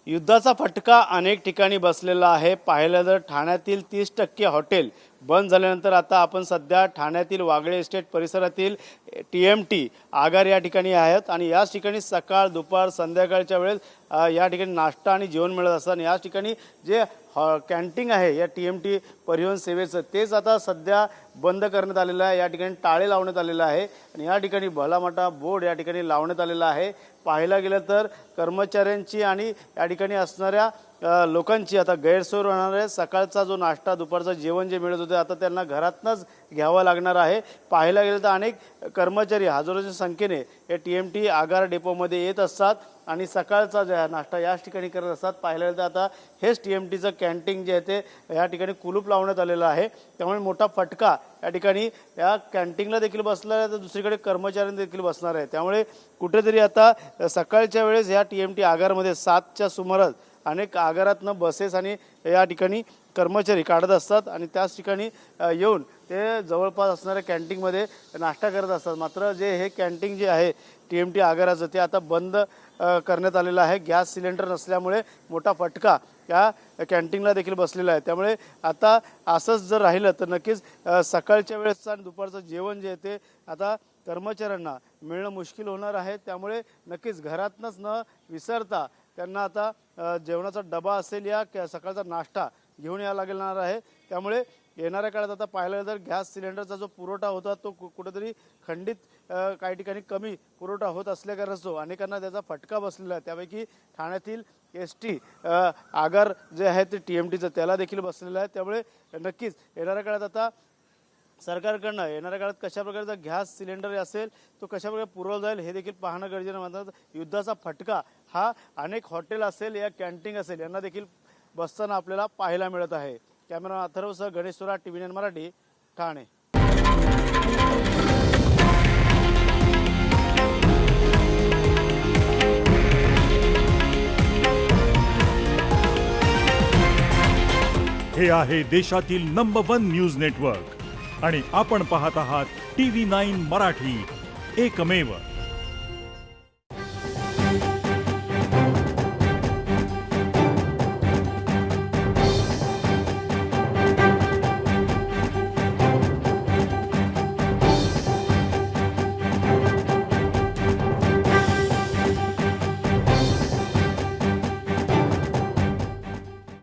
युद्धाचा फटका अनेक ठिकाणी बसलेला आहे। पाहिलं तर ठाण्यातील 30% हॉटेल बंद झाल्यानंतर आता आपण सध्या ठाण्यातील वागळे एस्टेट परिसरातील TMT आगार या ठिकाणी आहेत आणि याच ठिकाणी सकाळ दुपार संध्याकाळच्या वेळेस या ठिकाणी नाश्ता आणि जेवण मिळत असतं आणि याच ठिकाणी जे कॅन्टीन आहे या TMT परिवहन सेवेचं तेच आता सध्या बंद करण्यात आलेलं आहे। या ठिकाणी टाळे लावण्यात आलेलं आहे आणि या ठिकाणी भला मोठा बोर्ड या ठिकाणी लावण्यात आलेला आहे। पाहायला गेलं तर कर्मचाऱ्यांची आणि या ठिकाणी असणाऱ्या लोकांची आता गैरसोय होणार आहे। सकाळचा जो नाश्ता दुपारचं जेवण जे मिळत होते आता त्यांना घरातनंच घ्यावं लागणार आहे। पाहायला गेलं तर अनेक कर्मचारी हजारोच्या संख्येने या TMT आगार डेपोमध्ये येत असतात आणि सकाळचा जो नाश्ता याच ठिकाणी करत असतात। पाहायला गेलं तर आता हेच TMTचं कॅन्टीन जे आहे ते या ठिकाणी कुलूप लावण्यात आलेलं आहे। त्यामुळे मोठा फटका या ठिकाणी या कॅन्टीनला देखील बसला आहे तर दुसरीकडे कर्मचाऱ्यांना देखील बसणार आहे। त्यामुळे कुठेतरी आता सकाळच्या वेळेस या TMT आगारमध्ये 7च्या सुमारास अनेक आगारातनं बसेस आणि या ठिकाणी कर्मचारी काढत असतात आणि त्याच ठिकाणी येऊन ते जवळपास असणाऱ्या कॅन्टीनमध्ये नाश्ता करत असतात। मात्र जे हे कॅन्टीन जे आहे TMT आगाराचं ते आता बंद करण्यात आलेलं आहे। गॅस सिलेंडर नसल्यामुळे मोठा फटका या कॅन्टीनला देखील बसलेला आहे। त्यामुळे आता असंच जर राहिलं तर नक्कीच सकाळच्या वेळेसचं आणि दुपारचं जेवण जे आहे ते आता कर्मचाऱ्यांना मिळणं मुश्किल होणार आहे। त्यामुळे नक्कीच घरातनंच न विसरता त्यांना आता जेवणाचा डबा असेल या सकाळचा नाश्ता घेऊन यावं लागणार आहे। त्यामुळे येणाऱ्या काळात आता पाहिलं तर गॅस सिलेंडरचा जो पुरवठा होता तो कुठेतरी खंडित काही ठिकाणी कमी पुरवठा होत असल्याकारणास्तव अनेकांना त्याचा फटका बसलेला आहे। त्यापैकी ठाण्यातील ST आगार जे आहे ते TMTचं त्याला देखील बसलेलं आहे। त्यामुळे नक्कीच येणाऱ्या काळात आता सरकारकडनं येणाऱ्या काळात कशा प्रकारचा गॅस सिलेंडर असेल तो कशा प्रकारे पुरवला जाईल हे देखील पाहणं गरजेचं मानतात। युद्धाचा फटका हा अनेक हॉटेल असेल या कॅन्टीन असेल यांना देखील बसताना आपल्याला पाहायला मिळत आहे। कॅमेरा अथर्वसह गणेश सुरा TV9 मराठी ठाणे। हे आहे देशातील नंबर 1 न्यूज नेटवर्क आणि आपण पाहत आहात TV9 मराठी, एकमेव।